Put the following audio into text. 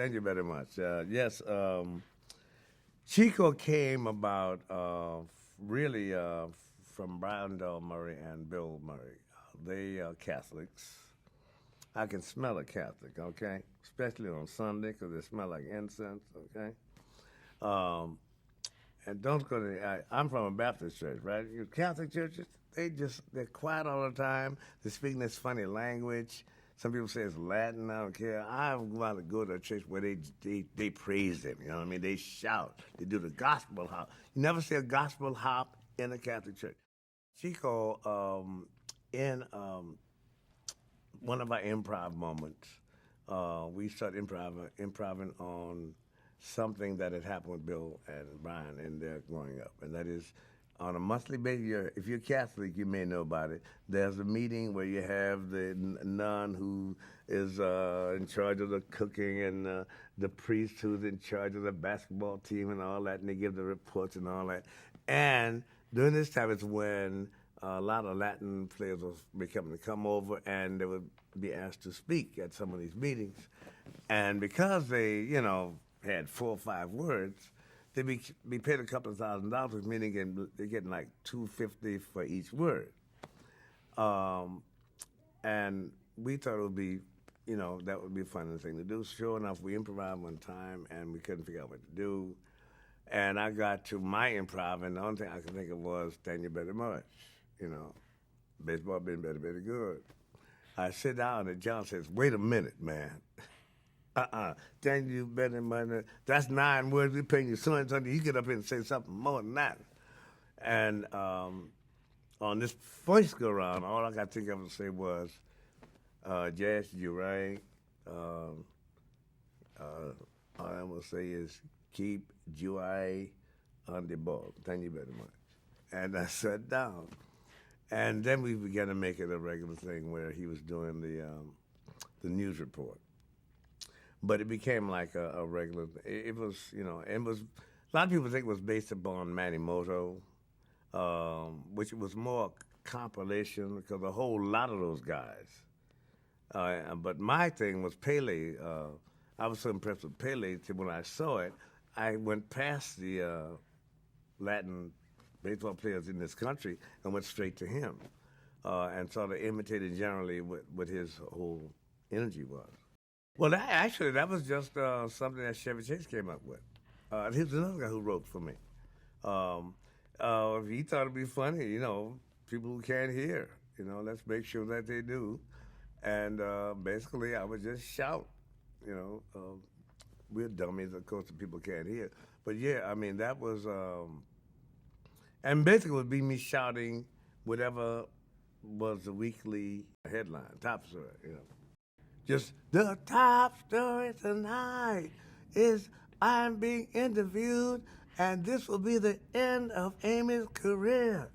Thank you very much. Yes, Chico came about really from Brian Doll Murray and Bill Murray. They are Catholics. I can smell a Catholic, okay? Especially on Sunday because they smell like incense, okay? Um, and don't go to, I'm from a Baptist church, right? Your Catholic churches, they're quiet all the time. They're speaking this funny language. Some people say it's Latin. I don't care. I want to go to a church where they praise Him. You know what I mean? They shout. They do the gospel hop. You never see a gospel hop in a Catholic church. Chico, in one of our improv moments, we started improving on something that had happened with Bill and Brian in their growing up, and that is on a monthly basis. If you're Catholic, you may know about it. There's a meeting where you have the nun who is in charge of the cooking and the priest who's in charge of the basketball team and all that, and they give the reports and all that. And during this time, it's when a lot of Latin players were becoming to come over, and they would be asked to speak at some of these meetings. And because they, had 4 or 5 words, they'd be paid a couple of $1,000, meaning they're getting like $250 for each word. And we thought it would be, that would be a fun thing to do. Sure enough, we improvised one time, and we couldn't figure out what to do. And I got to my improv, and the only thing I could think of was, "Thank you very much." Baseball been very, very good. I sit down, and John says, "Wait a minute, man. Thank you very much. That's 9 words. We're paying you so and something. You get up here and say something more than that." And on this first go around, all I got to think of to say was, "Jazz, you're right. All I'm going to say is keep joy on the ball. Thank you very much." And I sat down. And then we began to make it a regular thing where he was doing the news report. But it became like a regular. It was, it was. A lot of people think it was based upon Manny Moto, which was more compilation because a whole lot of those guys. But my thing was Pele. I was so impressed with Pele that when I saw it, I went past the Latin baseball players in this country and went straight to him, and sort of imitated generally what his whole energy was. Well, that was just something that Chevy Chase came up with. He was another guy who wrote for me. He thought it'd be funny, people who can't hear, let's make sure that they do. And basically, I would just shout, we're dummies, of course, the people can't hear. But yeah, I mean, that was, and basically it would be me shouting whatever was the weekly headline, top story, Just the top story tonight is I'm being interviewed, and this will be the end of Amy's career.